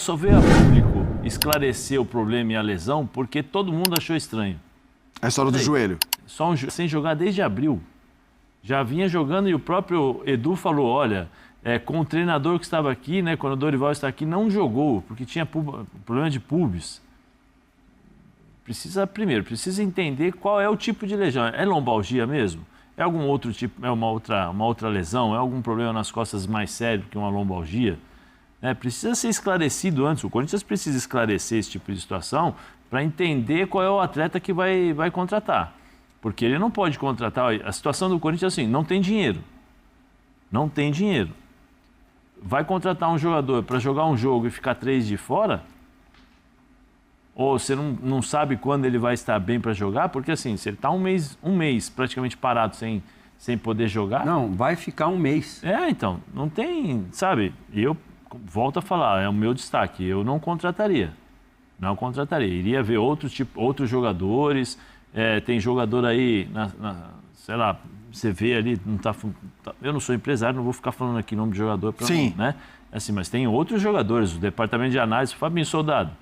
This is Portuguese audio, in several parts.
Só veio a público esclarecer o problema e a lesão porque todo mundo achou estranho. A história do joelho. Sem jogar desde abril. Já vinha jogando e o próprio Edu falou, olha, com o treinador que estava aqui, né, quando o Dorival está aqui, não jogou, porque tinha problema de pubis. Precisa entender qual é o tipo de lesão. É lombalgia mesmo? É algum outro tipo, é uma outra lesão? É algum problema nas costas mais sério que uma lombalgia? Precisa ser esclarecido antes. O Corinthians precisa esclarecer esse tipo de situação para entender qual é o atleta que vai contratar. Porque ele não pode contratar... A situação do Corinthians é assim, não tem dinheiro. Não tem dinheiro. Vai contratar um jogador para jogar um jogo e ficar 3 de fora? Ou você não sabe quando ele vai estar bem para jogar? Porque assim, se ele está um mês praticamente parado sem poder jogar... Não, vai ficar um mês. Então, não tem... Sabe, eu volto a falar, é o meu destaque, eu não contrataria. Não contrataria. Iria ver outros jogadores... tem jogador aí, sei lá, você vê ali, eu não sou empresário, não vou ficar falando aqui nome de jogador. Sim. Né? Assim, mas tem outros jogadores, o departamento de análise, Fabinho Soldado.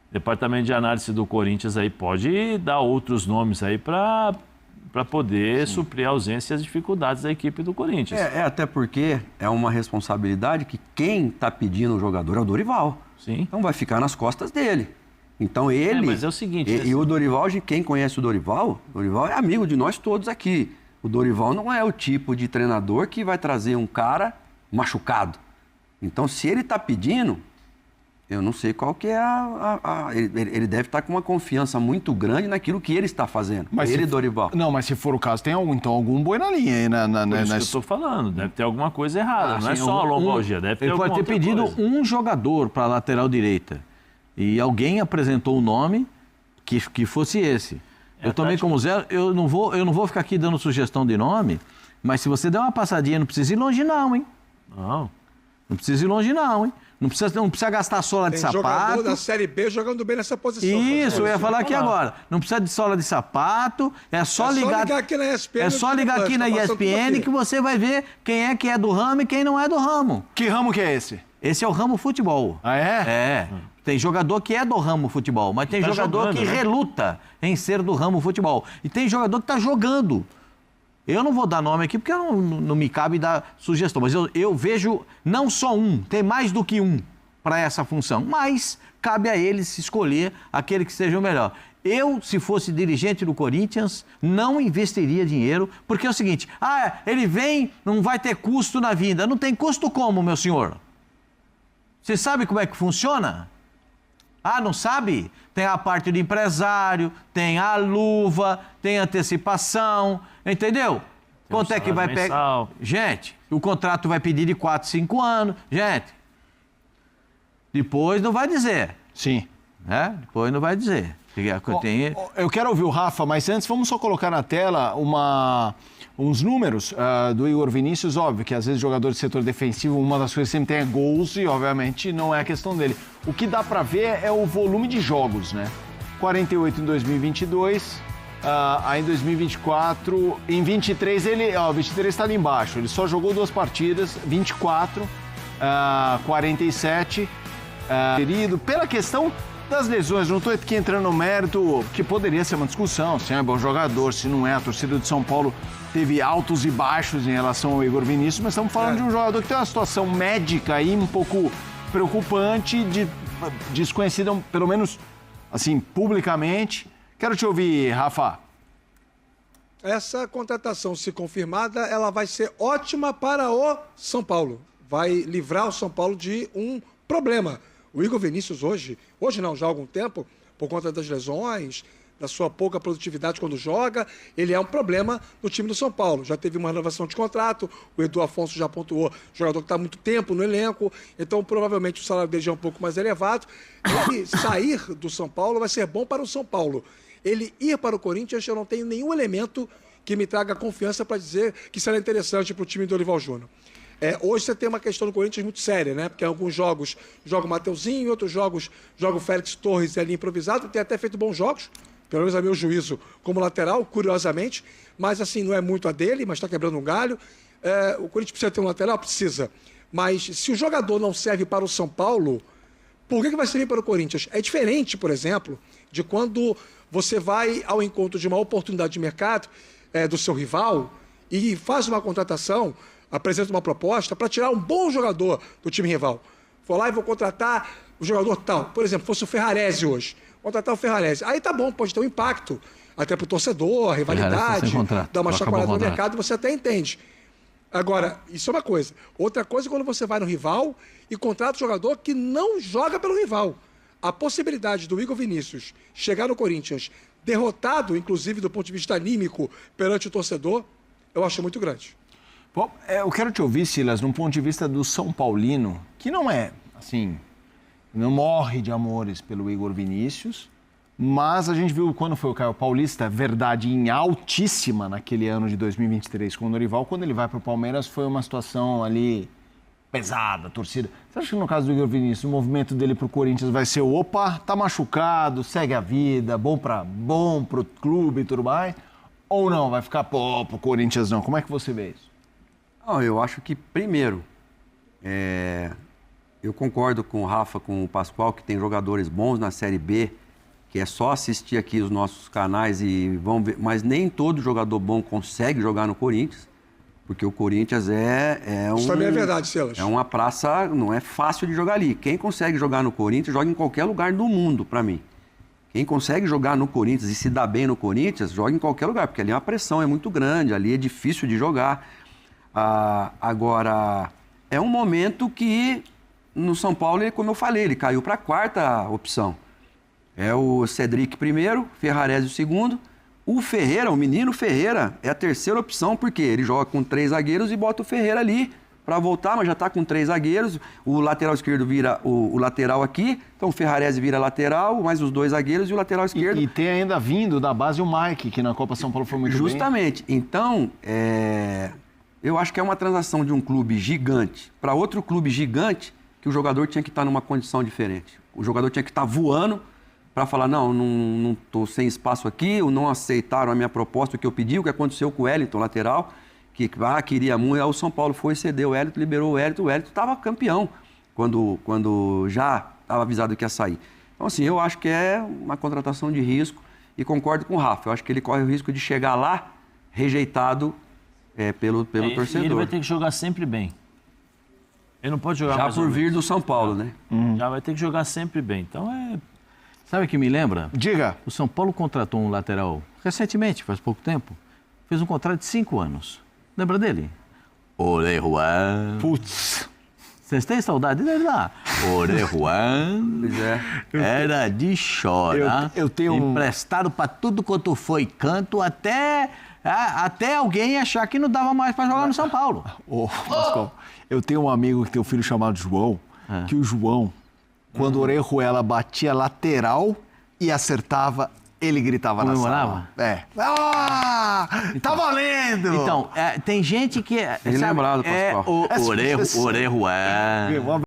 Departamento de análise do Corinthians aí pode dar outros nomes aí para poder suprir a ausência e as dificuldades da equipe do Corinthians. Até porque é uma responsabilidade que quem está pedindo o jogador é o Dorival. Sim. Então vai ficar nas costas dele. Então ele... mas é o seguinte... E o Dorival, quem conhece o Dorival é amigo de nós todos aqui. O Dorival não é o tipo de treinador que vai trazer um cara machucado. Então, se ele está pedindo, eu não sei qual que é ele deve estar com uma confiança muito grande naquilo que ele está fazendo. Mas Dorival. Não, mas se for o caso, tem algum boi na linha aí. Por isso que eu estou falando, deve ter alguma coisa errada. Não é só a lombalgia, deve ter alguma outra coisa. Ele pode ter pedido um jogador para a lateral direita. E alguém apresentou o nome que fosse esse. Eu também, como Zé, eu não vou ficar aqui dando sugestão de nome, mas se você der uma passadinha, não precisa ir longe não, hein? Não precisa ir longe não, hein? Não precisa gastar sola de sapato. Tem jogador da Série B jogando bem nessa posição. Isso, eu ia falar aqui agora. Não precisa de sola de sapato, é só ligar aqui na ESPN. É só ligar aqui na ESPN que você vai ver quem é que é do ramo e quem não é do ramo. Que ramo que é esse? Esse é o ramo futebol. Ah, é? Tem jogador que é do ramo futebol, mas tem jogador que reluta em ser do ramo futebol. E tem jogador que está jogando. Eu não vou dar nome aqui porque não me cabe dar sugestão, mas eu vejo não só tem mais do que um para essa função, mas cabe a eles escolher aquele que seja o melhor. Eu, se fosse dirigente do Corinthians, não investiria dinheiro, porque é o seguinte, ele vem, não vai ter custo na vinda. Não tem custo como, meu senhor? Você sabe como é que funciona? Não sabe? Tem a parte do empresário, tem a luva, tem antecipação, entendeu? Quanto é que vai pegar? Gente, o contrato vai pedir de 4, 5 anos. Gente, depois não vai dizer. Sim. Depois não vai dizer. Eu quero ouvir o Rafa, mas antes vamos só colocar na tela uns números do Igor Vinícius. Óbvio que às vezes jogador de setor defensivo, uma das coisas que sempre tem é gols e obviamente não é a questão dele. O que dá pra ver é o volume de jogos, né? 48 em 2022, aí em 2024, em 23 o 23 está ali embaixo, ele só jogou 2 partidas, 24, 47, querido, pela questão das lesões, não estou aqui entrando no mérito, que poderia ser uma discussão, se é um bom jogador, se não é. A torcida de São Paulo teve altos e baixos em relação ao Igor Vinícius, mas estamos falando de um jogador que tem uma situação médica aí um pouco preocupante, desconhecida, pelo menos assim, publicamente. Quero te ouvir, Rafa. Essa contratação, se confirmada, ela vai ser ótima para o São Paulo. Vai livrar o São Paulo de um problema. O Igor Vinícius hoje não, já há algum tempo, por conta das lesões, da sua pouca produtividade quando joga, ele é um problema no time do São Paulo. Já teve uma renovação de contrato, o Edu Afonso já pontuou, jogador que está há muito tempo no elenco, então provavelmente o salário dele já é um pouco mais elevado. Ele sair do São Paulo vai ser bom para o São Paulo. Ele ir para o Corinthians, eu não tenho nenhum elemento que me traga confiança para dizer que será interessante para o time do Dorival Júnior. Hoje você tem uma questão do Corinthians muito séria, né? Porque em alguns jogos joga o Mateuzinho, em outros jogos joga o Félix Torres ali improvisado, tem até feito bons jogos, pelo menos a meu juízo, como lateral, curiosamente, mas assim, não é muito a dele, mas está quebrando um galho. O Corinthians precisa ter um lateral? Precisa. Mas se o jogador não serve para o São Paulo, Por que vai servir para o Corinthians? É diferente, por exemplo, de quando você vai ao encontro de uma oportunidade de mercado do seu rival e faz uma contratação, apresenta uma proposta para tirar um bom jogador do time rival. Vou lá e vou contratar o jogador tal. Por exemplo, fosse o Ferrarese hoje. Contratar o Ferrarese. Aí tá bom, pode ter um impacto. Até pro torcedor, a rivalidade, dar uma chacoalhada no mercado, você até entende. Agora, isso é uma coisa. Outra coisa é quando você vai no rival e contrata um jogador que não joga pelo rival. A possibilidade do Igor Vinícius chegar no Corinthians derrotado, inclusive do ponto de vista anímico, perante o torcedor, eu acho muito grande. Bom, eu quero te ouvir, Silas, num ponto de vista do São Paulino, que não é, assim, não morre de amores pelo Igor Vinícius, mas a gente viu quando foi o Caio Paulista, verdade em altíssima naquele ano de 2023 com o Dorival, quando ele vai para o Palmeiras foi uma situação ali pesada, torcida. Você acha que no caso do Igor Vinícius, o movimento dele para o Corinthians vai ser opa, tá machucado, segue a vida, bom pro clube e tudo mais? Ou não, vai ficar pro Corinthians não? Como é que você vê isso? Não, eu acho que, primeiro, eu concordo com o Rafa, com o Pascoal, que tem jogadores bons na Série B, que é só assistir aqui os nossos canais e vão ver, mas nem todo jogador bom consegue jogar no Corinthians, porque o Corinthians Isso também é verdade, Silas. É uma praça, não é fácil de jogar ali. Quem consegue jogar no Corinthians, joga em qualquer lugar do mundo, para mim. Quem consegue jogar no Corinthians e se dá bem no Corinthians, joga em qualquer lugar, porque ali a pressão é muito grande, ali é difícil de jogar. Agora, é um momento que no São Paulo, como eu falei, ele caiu para a quarta opção. É o Cedric primeiro, Ferrarese o segundo. O Ferreira, o menino Ferreira, é a terceira opção, porque ele joga com 3 zagueiros e bota o Ferreira ali para voltar, mas já está com 3 zagueiros. O lateral esquerdo vira o lateral aqui, então o Ferrarese vira lateral, mais os 2 zagueiros e o lateral esquerdo. E tem ainda vindo da base o Mike, que na Copa São Paulo foi muito Justamente. Bem. Então, eu acho que é uma transação de um clube gigante para outro clube gigante que o jogador tinha que estar numa condição diferente. O jogador tinha que estar voando para falar, não estou sem espaço aqui, ou não aceitaram a minha proposta, o que eu pedi, o que aconteceu com o Wellington, lateral, que queria muito, aí o São Paulo foi, cedeu o Wellington, liberou o Wellington estava campeão quando já estava avisado que ia sair. Então, assim, eu acho que é uma contratação de risco e concordo com o Rafa, eu acho que ele corre o risco de chegar lá rejeitado pelo torcedor. E ele vai ter que jogar sempre bem. Ele não pode jogar já mais por vir do São Paulo, né? Já vai ter que jogar sempre bem. Então Sabe o que me lembra? Diga. O São Paulo contratou um lateral recentemente, faz pouco tempo. Fez um contrato de 5 anos. Lembra dele? Orejuan. Putz. Vocês têm saudade dele lá? Orejuan. Pois é. Era de chorar. Eu tenho emprestado para tudo quanto foi canto, até alguém achar que não dava mais para jogar no São Paulo. Pascoal, eu tenho um amigo que tem um filho chamado João, que o João, quando o Orejuela batia lateral e acertava, ele gritava na sala. Tá valendo! Então, tem gente que... Bem lembrado, Pascoal. Orejuela.